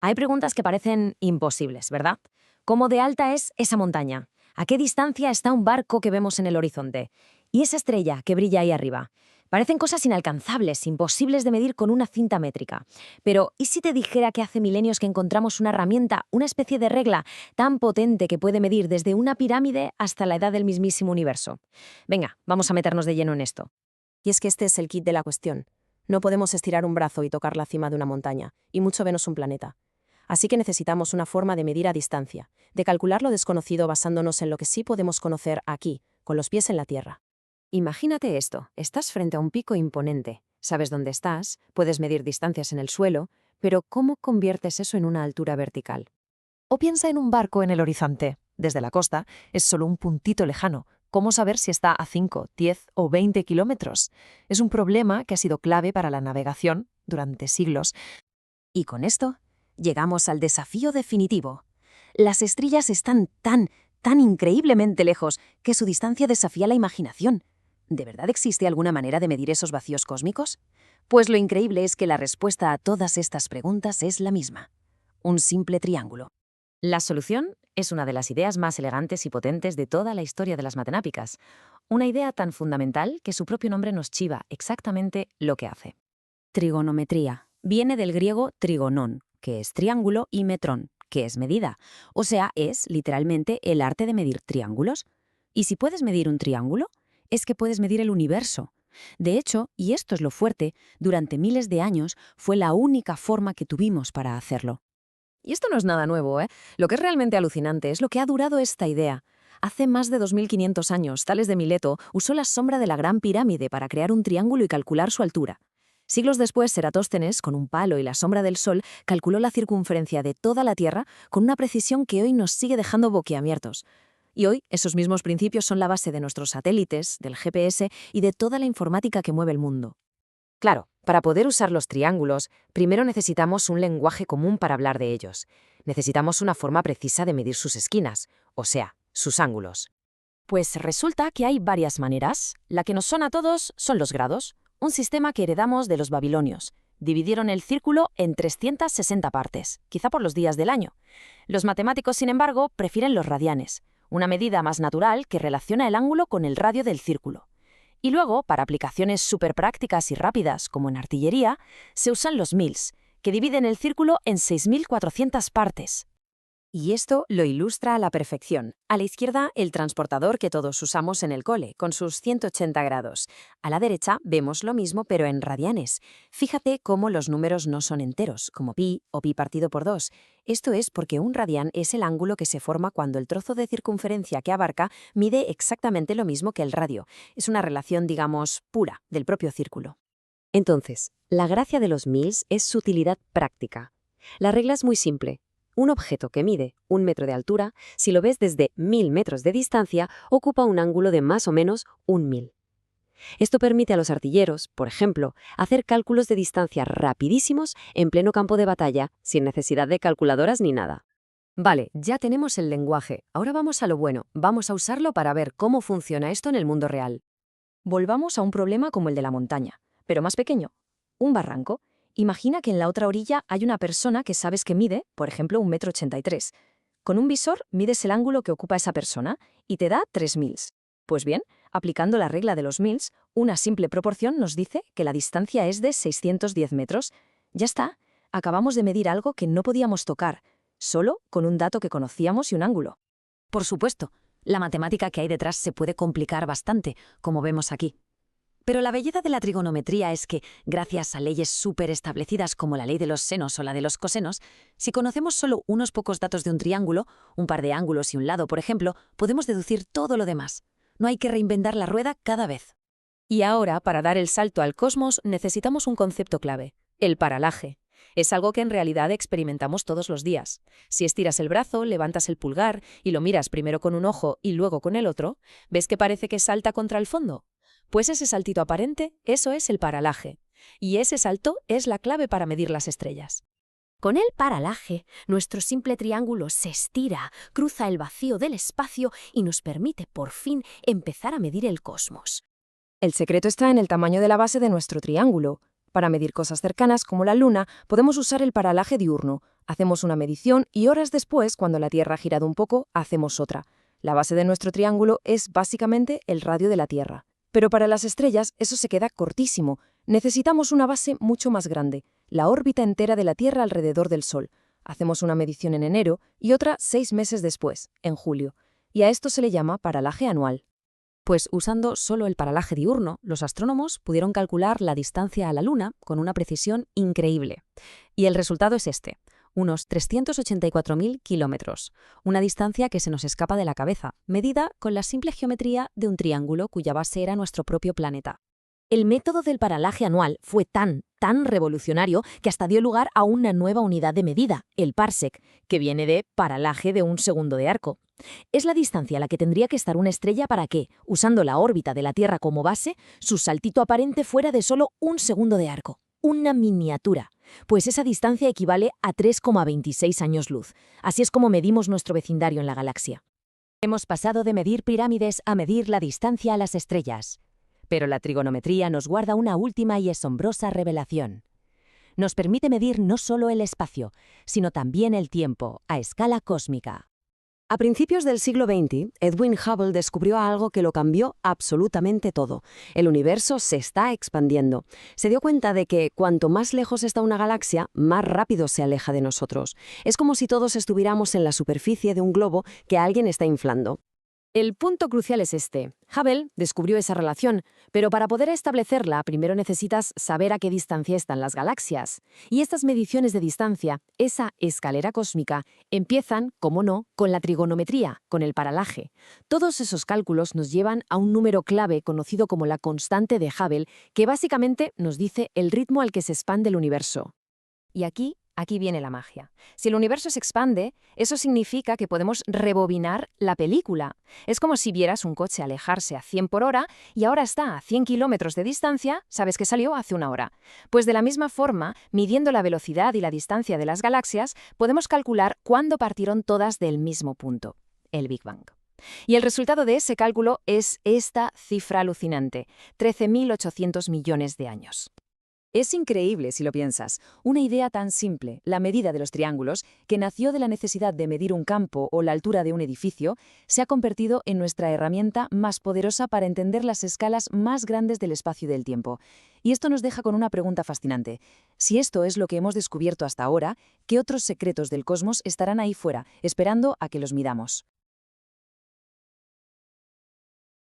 Hay preguntas que parecen imposibles, ¿verdad? ¿Cómo de alta es esa montaña? ¿A qué distancia está un barco que vemos en el horizonte? ¿Y esa estrella que brilla ahí arriba? Parecen cosas inalcanzables, imposibles de medir con una cinta métrica. Pero, ¿y si te dijera que hace milenios que encontramos una herramienta, una especie de regla tan potente que puede medir desde una pirámide hasta la edad del mismísimo universo? Venga, vamos a meternos de lleno en esto. Y es que este es el kit de la cuestión. No podemos estirar un brazo y tocar la cima de una montaña, y mucho menos un planeta. Así que necesitamos una forma de medir a distancia, de calcular lo desconocido basándonos en lo que sí podemos conocer aquí, con los pies en la tierra. Imagínate esto, estás frente a un pico imponente, sabes dónde estás, puedes medir distancias en el suelo, pero ¿cómo conviertes eso en una altura vertical? O piensa en un barco en el horizonte. Desde la costa es solo un puntito lejano. ¿Cómo saber si está a 5, 10 o 20 kilómetros? Es un problema que ha sido clave para la navegación durante siglos. Y con esto llegamos al desafío definitivo. Las estrellas están tan increíblemente lejos que su distancia desafía la imaginación. ¿De verdad existe alguna manera de medir esos vacíos cósmicos? Pues lo increíble es que la respuesta a todas estas preguntas es la misma: un simple triángulo. La solución es una de las ideas más elegantes y potentes de toda la historia de las matemáticas. Una idea tan fundamental que su propio nombre nos chiva exactamente lo que hace. Trigonometría. Viene del griego trigonón, que es triángulo, y metrón, que es medida. O sea, es literalmente el arte de medir triángulos. Y si puedes medir un triángulo, es que puedes medir el universo. De hecho, y esto es lo fuerte, durante miles de años fue la única forma que tuvimos para hacerlo. Y esto no es nada nuevo, ¿eh? Lo que es realmente alucinante es lo que ha durado esta idea. Hace más de 2500 años, Tales de Mileto usó la sombra de la Gran Pirámide para crear un triángulo y calcular su altura. Siglos después, Eratóstenes, con un palo y la sombra del Sol, calculó la circunferencia de toda la Tierra con una precisión que hoy nos sigue dejando boquiabiertos. Y hoy, esos mismos principios son la base de nuestros satélites, del GPS y de toda la informática que mueve el mundo. Claro, para poder usar los triángulos, primero necesitamos un lenguaje común para hablar de ellos. Necesitamos una forma precisa de medir sus esquinas, o sea, sus ángulos. Pues resulta que hay varias maneras. La que nos suena a todos son los grados, un sistema que heredamos de los babilonios. Dividieron el círculo en 360 partes, quizá por los días del año. Los matemáticos, sin embargo, prefieren los radianes, una medida más natural que relaciona el ángulo con el radio del círculo. Y luego, para aplicaciones súper prácticas y rápidas, como en artillería, se usan los mils, que dividen el círculo en 6400 partes. Y esto lo ilustra a la perfección. A la izquierda, el transportador que todos usamos en el cole, con sus 180 grados. A la derecha, vemos lo mismo, pero en radianes. Fíjate cómo los números no son enteros, como pi o pi partido por 2. Esto es porque un radián es el ángulo que se forma cuando el trozo de circunferencia que abarca mide exactamente lo mismo que el radio. Es una relación, digamos, pura del propio círculo. Entonces, la gracia de los mils es su utilidad práctica. La regla es muy simple. Un objeto que mide 1 metro de altura, si lo ves desde 1000 metros de distancia, ocupa un ángulo de más o menos 1000. Esto permite a los artilleros, por ejemplo, hacer cálculos de distancia rapidísimos en pleno campo de batalla, sin necesidad de calculadoras ni nada. Vale, ya tenemos el lenguaje. Ahora vamos a lo bueno. Vamos a usarlo para ver cómo funciona esto en el mundo real. Volvamos a un problema como el de la montaña, pero más pequeño. Un barranco. Imagina que en la otra orilla hay una persona que sabes que mide, por ejemplo, 1,83 m. Con un visor mides el ángulo que ocupa esa persona y te da 3 mils. Pues bien, aplicando la regla de los mils, una simple proporción nos dice que la distancia es de 610 metros. Ya está, acabamos de medir algo que no podíamos tocar, solo con un dato que conocíamos y un ángulo. Por supuesto, la matemática que hay detrás se puede complicar bastante, como vemos aquí. Pero la belleza de la trigonometría es que, gracias a leyes súper establecidas como la ley de los senos o la de los cosenos, si conocemos solo unos pocos datos de un triángulo, un par de ángulos y un lado, por ejemplo, podemos deducir todo lo demás. No hay que reinventar la rueda cada vez. Y ahora, para dar el salto al cosmos, necesitamos un concepto clave: el paralaje. Es algo que en realidad experimentamos todos los días. Si estiras el brazo, levantas el pulgar y lo miras primero con un ojo y luego con el otro, ¿ves que parece que salta contra el fondo? Pues ese saltito aparente, eso es el paralaje. Y ese salto es la clave para medir las estrellas. Con el paralaje, nuestro simple triángulo se estira, cruza el vacío del espacio y nos permite por fin empezar a medir el cosmos. El secreto está en el tamaño de la base de nuestro triángulo. Para medir cosas cercanas como la Luna, podemos usar el paralaje diurno, Hacemos una medición y horas después, cuando la Tierra ha girado un poco, hacemos otra. La base de nuestro triángulo es básicamente el radio de la Tierra. Pero para las estrellas eso se queda cortísimo. Necesitamos una base mucho más grande, la órbita entera de la Tierra alrededor del Sol. Hacemos una medición en enero y otra 6 meses después, en julio. Y a esto se le llama paralaje anual. Pues usando solo el paralaje diurno, los astrónomos pudieron calcular la distancia a la Luna con una precisión increíble. Y el resultado es este: unos 384.000 kilómetros, una distancia que se nos escapa de la cabeza, medida con la simple geometría de un triángulo cuya base era nuestro propio planeta. El método del paralaje anual fue tan revolucionario que hasta dio lugar a una nueva unidad de medida, el parsec, que viene de paralaje de un segundo de arco. Es la distancia a la que tendría que estar una estrella para que, usando la órbita de la Tierra como base, su saltito aparente fuera de solo un segundo de arco. Una miniatura, pues esa distancia equivale a 3,26 años luz. Así es como medimos nuestro vecindario en la galaxia. Hemos pasado de medir pirámides a medir la distancia a las estrellas. Pero la trigonometría nos guarda una última y asombrosa revelación. Nos permite medir no solo el espacio, sino también el tiempo, a escala cósmica. A principios del siglo XX, Edwin Hubble descubrió algo que lo cambió absolutamente todo. El universo se está expandiendo. Se dio cuenta de que cuanto más lejos está una galaxia, más rápido se aleja de nosotros. Es como si todos estuviéramos en la superficie de un globo que alguien está inflando. El punto crucial es este. Hubble descubrió esa relación, pero para poder establecerla primero necesitas saber a qué distancia están las galaxias. Y estas mediciones de distancia, esa escalera cósmica, empiezan, como no, con la trigonometría, con el paralaje. Todos esos cálculos nos llevan a un número clave conocido como la constante de Hubble, que básicamente nos dice el ritmo al que se expande el universo. Y aquí viene la magia. Si el universo se expande, eso significa que podemos rebobinar la película. Es como si vieras un coche alejarse a 100 por hora y ahora está a 100 kilómetros de distancia, sabes que salió hace una hora. Pues de la misma forma, midiendo la velocidad y la distancia de las galaxias, podemos calcular cuándo partieron todas del mismo punto, el Big Bang. Y el resultado de ese cálculo es esta cifra alucinante: 13.800 millones de años. Es increíble si lo piensas. Una idea tan simple, la medida de los triángulos, que nació de la necesidad de medir un campo o la altura de un edificio, se ha convertido en nuestra herramienta más poderosa para entender las escalas más grandes del espacio y del tiempo. Y esto nos deja con una pregunta fascinante. Si esto es lo que hemos descubierto hasta ahora, ¿qué otros secretos del cosmos estarán ahí fuera, esperando a que los midamos?